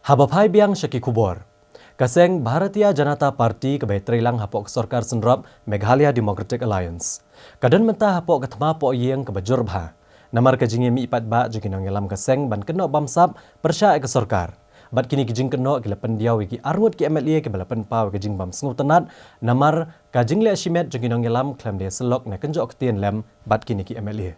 Habapai biang syaki kubor. Kaseng Bharatiya Janata Party kebai terilang hapok sorkar senrap Meghalaya Democratic Alliance. Kadan mentah hapok ketema pok yang kebajur bha. Namar kajing mi ipat ba jengin ngelam kaseng ban keno bamsap persya ke sorkar. Bat kini kajing keno kilapan dia wiki arwut ki MLA ke balapan pa kajing bam sengu tenat. Namar kajing le asyimet jengin ngelam klam dia selok na kenjok ketien lem bat kini ki MLA.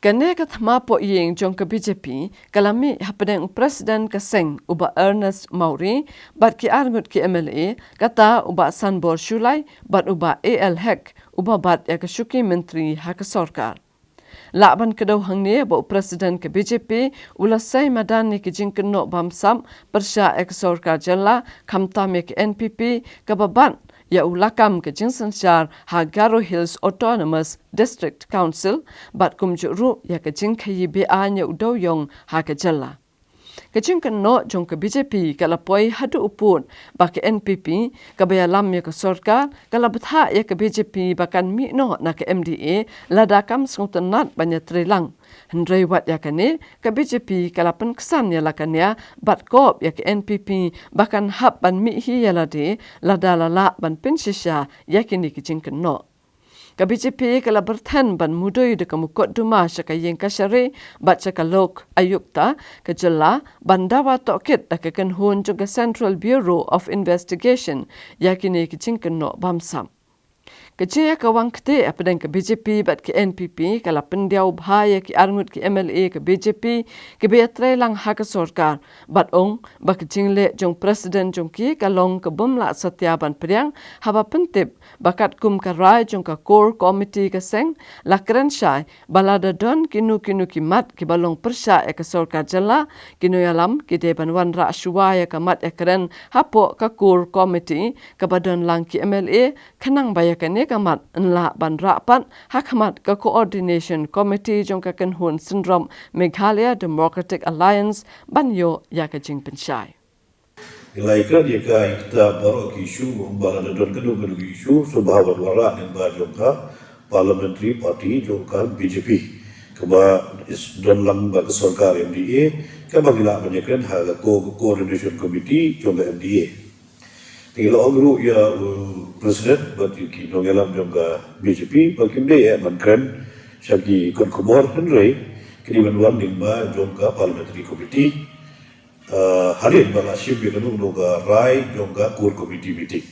Kene kathma po yeng jong ke BJP kalami hapadeng Presiden Kaseng uba Ernest Mauri bat ki arngut ki MLA kata uba Sanbor Shulai bat uba AL Hek uba bat ya kesyuki menteri hak sorkar. Lakban kedau hangne ba Presiden ke BJP ulasai madan ni kijing keno bamsam persya ek sorkar jala kamtame ke NPP kababan ya ulakam ke Jinsanshar Hagaro Hills Autonomous District Council bat kumjuru ya ke jingkayi BA nya udoyong ha ke jala. Ke jingkano jong ke BJP kalapoi hadu upun ba ke NPP kabayalam ya ke sorkar kalabutha ya ke BJP bakan mikno na ke MDA ladakam sungutanat banyak trilang. Hendrai wat ya kane ke BJP kalapan kesan ya lakanya bat kop ya ke NPP bahkan hab ban mihi ya lade ladalala ban pensisya ya kini ke jingkano. Ka BJP kala bertan ban mudoi de kamukot duma syaka yang kasyari bat syaka lok ayukta kejela bandawa tokit da kekenhun juga Central Bureau of Investigation yakini kecingken no bamsam. Kecil kawang kete apadang ke BJP bat ke NPP kala pendiau bahaya ki arngut ki MLA ke BJP ke beatre lang ha ke sorkar bat ong ba kecing le jong presiden jong ki kalong ke bumla setiaban priang haba pentip bakat kum karai jong ka core committee ke seng la keren syai balada don kinu ki mat ki balong persya ke sorkar jala kinu yalam ki deban wan ra syuaya ka mat keren hapo ka core committee ke badan lang ki MLA kenang bayakan kamat enla ban rapat hakamat ke coordination committee jong ka kenhun syndrome Meghalaya Democratic Alliance banyo ya ka jing pensyai. Ilaikan ya kita baru isu balada don kedua isu sebahawan wara dan bajongka parliamentary party jongka BJP keba don lamba ke sorkar MDA keba gila banyakan harga coordination committee jongka MDA. Tinggal orang ya presiden bagi kita dalam jangka BJP bagi dia makan syaki konkomor Henry kini menuan dimba jangka parliamentary committee hadir bala syib yang nungga rai jangka core committee meeting.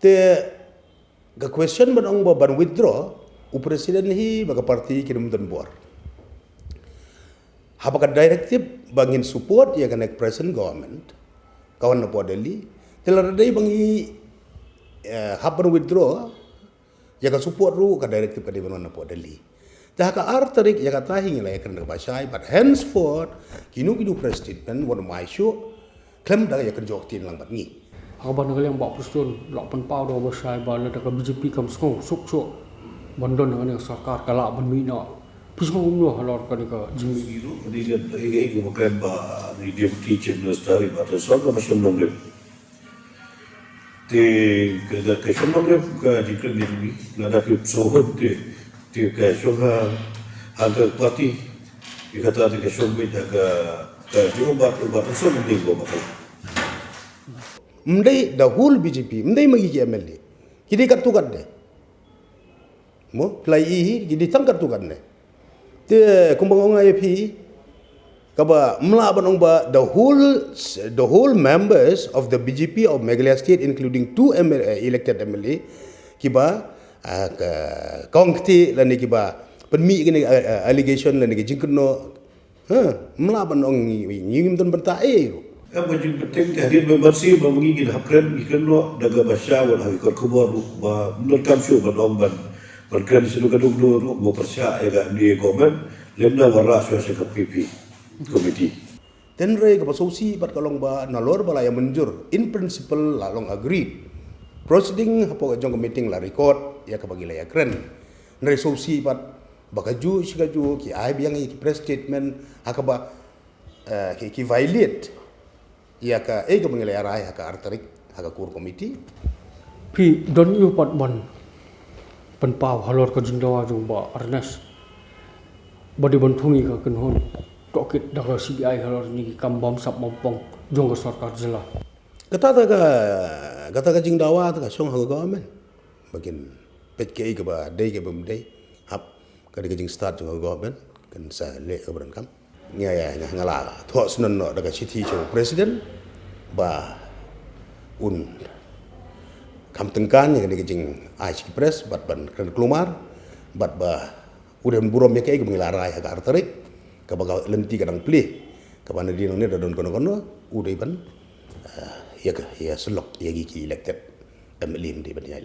The question ban withdraw presiden hi baga parti kini mudan bor. Apakah direktif bangin support ya kan present government kawan na Delhi teladai bangi happen withdraw jaga support ru ka directive ka dewan na po Delhi dah ka artarik jaga tahing la yakan basai but henceforth kinu president one my show klem da yakan joktin lang bangi haban ngal yang bak presiden lak pen pau do basai ba la ka BJP kam skong suk suk bandon ngan sarkar kala ban mina pisong umno halor ka jimi Biru dia ini bukan ba di deputy chief minister ba so ka masuk nomor te ke nomor ka dikren ni lada ke sohot te ke soha harga parti ikata ke sohot ka jumpa so mending go bakal mndai the whole BJP mndai magi MLA kidi katukan de mo play i kidi tang katukan de te kumbang AP kaba melaban ba the whole members of the BJP of Meghalaya state including 2 elected MLA kiba kongti lani kiba penmi gini allegation lani jingkno melaban ngingim ton bertae apa jing penting hadir bersih bagi kita hapren ikanlo daga basya wal hakikat kubur ba menurut kamsyu ban berkan seluruh dulu mau persya ya di government lemna waras wasa PP committee. Tenre ke pasausi bat kalong ba nalor bala yang menjur in principle lalong agree. Proceeding hapo jong meeting la record ya ke bagi la ya kren. Resolusi bat bakaju sigaju ki ai biang ki press statement akaba ki violate ya ka ke bagi la rai ka artarik ka core committee. pi don yu pat ban pen pau halor ka jindawa jong ba Ernest badi bantungi ka kenhon tokit daga CBI halor ni kambam sap mompong jong sarkar jela. Kata ka jing dawa ta song ha government bakin pet ke ke ba dei ke bum dei hap ka de jing start jong government kan sa le ka bran kam nya ya ngala tho sunan no daga city cho president ba un kam tengkan yang de jing ai press bat ban kan kelumar bat ba udah burom ke ke mengilarai ka artarik ka baga lenti kadang pilih ka ban di ne don kono udah ban ya selok ya gigi elected MLM di ban ya